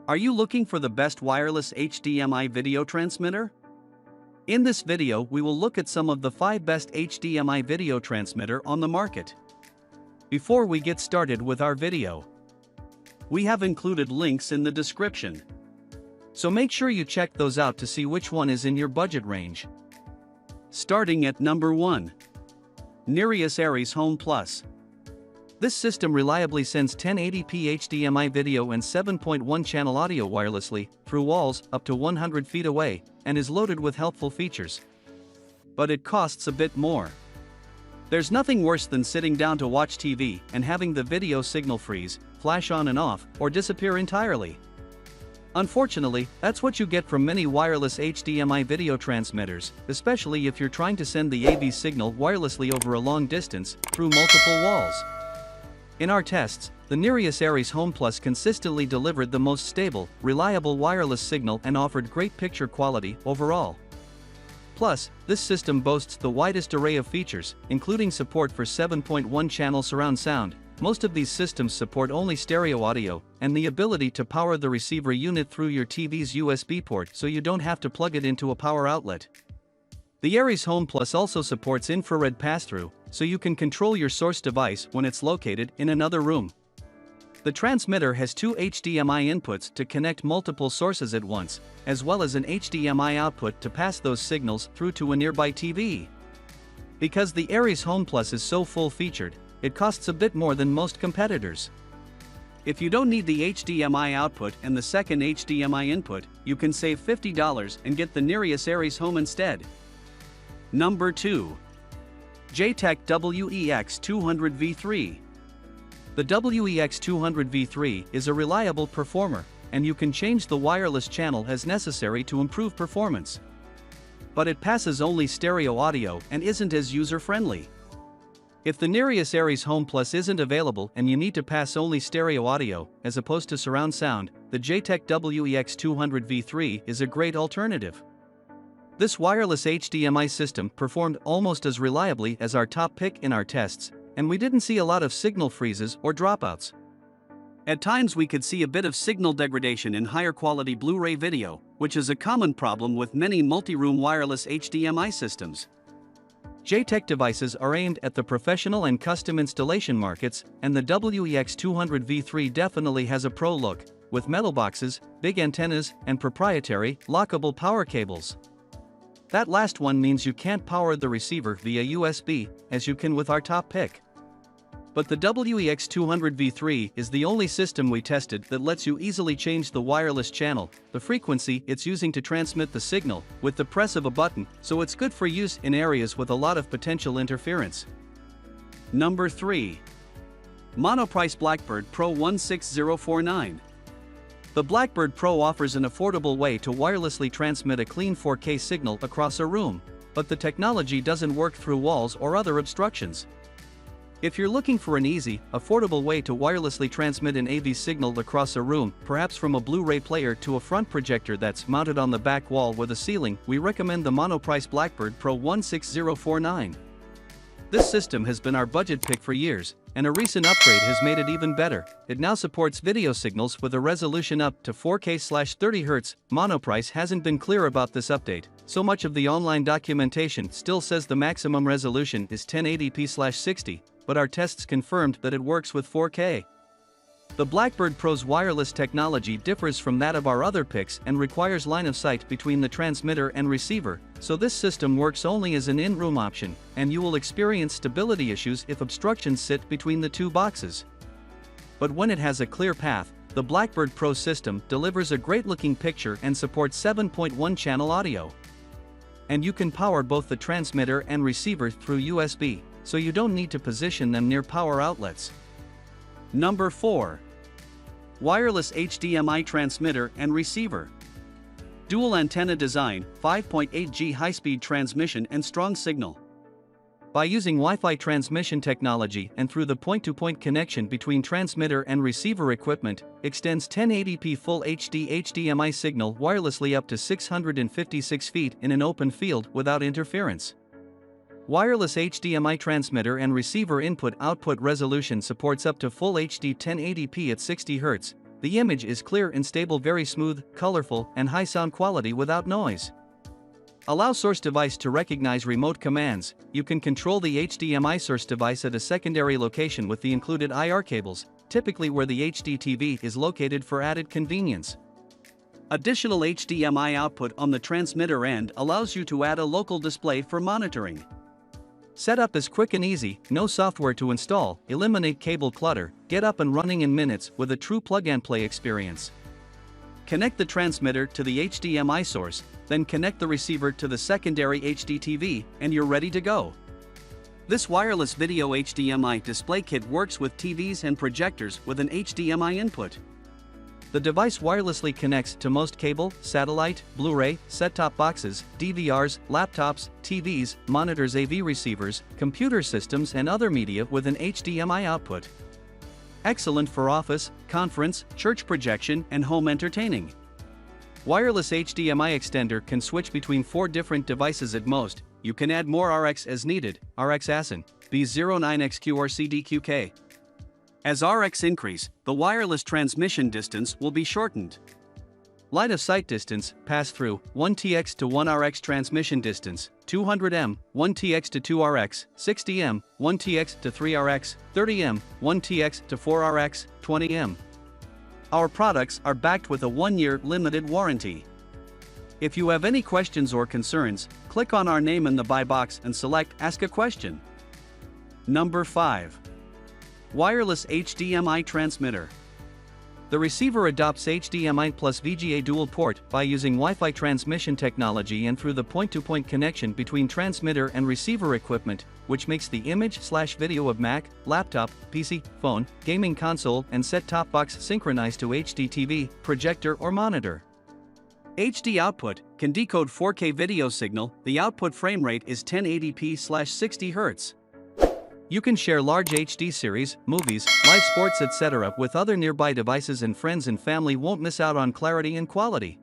Are you looking for the best wireless HDMI video transmitter? In this video we will look at some of the 5 best HDMI video transmitter on the market. Before we get started with our video, we have included links in the description. So make sure you check those out to see which one is in your budget range. Starting at number 1. Nyrius Aries Home Plus. This system reliably sends 1080p HDMI video and 7.1 channel audio wirelessly through walls up to 100 feet away and is loaded with helpful features. But it costs a bit more. There's nothing worse than sitting down to watch TV and having the video signal freeze, flash on and off, or disappear entirely. Unfortunately, that's what you get from many wireless HDMI video transmitters, especially if you're trying to send the AV signal wirelessly over a long distance through multiple walls. In our tests, the Nyrius Aries Home Plus consistently delivered the most stable, reliable wireless signal and offered great picture quality overall. Plus, this system boasts the widest array of features, including support for 7.1 channel surround sound. Most of these systems support only stereo audio, and the ability to power the receiver unit through your TV's USB port so you don't have to plug it into a power outlet. The Aries Home Plus also supports infrared pass-through, so you can control your source device when it's located in another room. The transmitter has 2 HDMI inputs to connect multiple sources at once, as well as an HDMI output to pass those signals through to a nearby TV. Because the Aries Home Plus is so full-featured, it costs a bit more than most competitors. If you don't need the HDMI output and the second HDMI input, you can save $50 and get the Nyrius Aries Home instead. Number 2. JTech WEX200V3. The WEX200V3 is a reliable performer, and you can change the wireless channel as necessary to improve performance. But it passes only stereo audio and isn't as user-friendly. If the Nyrius Aries Home Plus isn't available and you need to pass only stereo audio, as opposed to surround sound, the JTech WEX200V3 is a great alternative. This wireless HDMI system performed almost as reliably as our top pick in our tests, and we didn't see a lot of signal freezes or dropouts. At times we could see a bit of signal degradation in higher quality Blu-ray video, which is a common problem with many multi-room wireless HDMI systems. JTech devices are aimed at the professional and custom installation markets, and the WEX200V3 definitely has a pro look, with metal boxes, big antennas, and proprietary, lockable power cables. That last one means you can't power the receiver via USB, as you can with our top pick. But the WEX200V3 is the only system we tested that lets you easily change the wireless channel, the frequency it's using to transmit the signal, with the press of a button, so it's good for use in areas with a lot of potential interference. Number 3. Monoprice Blackbird Pro 16049. The Blackbird Pro offers an affordable way to wirelessly transmit a clean 4K signal across a room, but the technology doesn't work through walls or other obstructions. If you're looking for an easy, affordable way to wirelessly transmit an AV signal across a room, perhaps from a Blu-ray player to a front projector that's mounted on the back wall with a ceiling, we recommend the Monoprice Blackbird Pro 16049. This system has been our budget pick for years, and a recent upgrade has made it even better. It now supports video signals with a resolution up to 4K/30Hz. Monoprice hasn't been clear about this update, so much of the online documentation still says the maximum resolution is 1080p/60, but our tests confirmed that it works with 4K. The Blackbird Pro's wireless technology differs from that of our other picks and requires line of sight between the transmitter and receiver, so this system works only as an in-room option, and you will experience stability issues if obstructions sit between the two boxes. But when it has a clear path, the Blackbird Pro system delivers a great-looking picture and supports 7.1 channel audio. And you can power both the transmitter and receiver through USB, so you don't need to position them near power outlets. Number 4. Wireless HDMI transmitter and receiver. Dual antenna design, 5.8G high-speed transmission and strong signal. By using Wi-Fi transmission technology and through the point-to-point connection between transmitter and receiver equipment, extends 1080p Full HD HDMI signal wirelessly up to 656 feet in an open field without interference. Wireless HDMI transmitter and receiver input-output resolution supports up to Full HD 1080p at 60 Hz, the image is clear and stable, very smooth, colorful, and high sound quality without noise. Allow source device to recognize remote commands. You can control the HDMI source device at a secondary location with the included IR cables, typically where the HDTV is located for added convenience. Additional HDMI output on the transmitter end allows you to add a local display for monitoring. Setup is quick and easy, no software to install, eliminate cable clutter, get up and running in minutes with a true plug-and-play experience. Connect the transmitter to the HDMI source, then connect the receiver to the secondary HDTV, and you're ready to go. This wireless video HDMI display kit works with TVs and projectors with an HDMI input. The device wirelessly connects to most cable, satellite, Blu-ray, set-top boxes, DVRs, laptops, TVs, monitors, AV receivers, computer systems, and other media with an HDMI output. Excellent for office, conference, church projection, and home entertaining. Wireless HDMI extender can switch between 4 different devices at most. You can add more RX as needed, RX ASIN, B09XQ or CDQK. As RX increase, the wireless transmission distance will be shortened. Line of sight distance, pass-through, 1TX to 1RX transmission distance, 200M, 1TX to 2RX, 60M, 1TX to 3RX, 30M, 1TX to 4RX, 20M. Our products are backed with a 1-year limited warranty. If you have any questions or concerns, click on our name in the buy box and select Ask a Question. Number 5. Wireless HDMI transmitter. The receiver adopts HDMI plus VGA dual port by using Wi-Fi transmission technology and through the point-to-point connection between transmitter and receiver equipment, which makes the image/video of Mac, laptop, PC, phone, gaming console, and set-top box synchronized to HDTV, projector, or monitor. HD output can decode 4K video signal. The output frame rate is 1080p/60 Hz. You can share large HD series, movies, live sports, etc. with other nearby devices, and friends and family won't miss out on clarity and quality.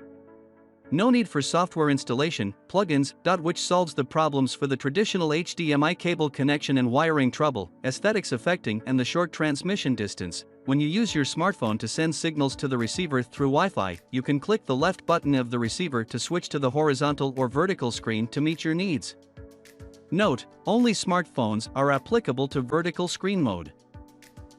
No need for software installation, plugins, which solves the problems for the traditional HDMI cable connection and wiring trouble, aesthetics affecting, and the short transmission distance. When you use your smartphone to send signals to the receiver through Wi-Fi, you can click the left button of the receiver to switch to the horizontal or vertical screen to meet your needs. Note, only smartphones are applicable to vertical screen mode.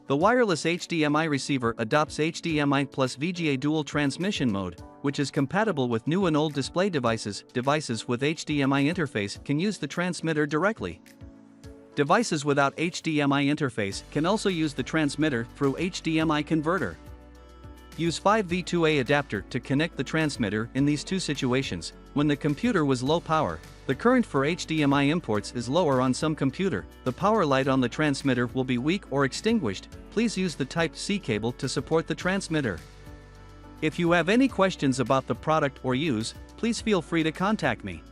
The wireless HDMI receiver adopts HDMI plus VGA dual transmission mode, which is compatible with new and old display devices. Devices with HDMI interface can use the transmitter directly. Devices without HDMI interface can also use the transmitter through HDMI converter. Use 5V2A adapter to connect the transmitter in these two situations. When the computer was low power, the current for HDMI imports is lower on some computer, the power light on the transmitter will be weak or extinguished. Please use the Type-C cable to support the transmitter. If you have any questions about the product or use, please feel free to contact me.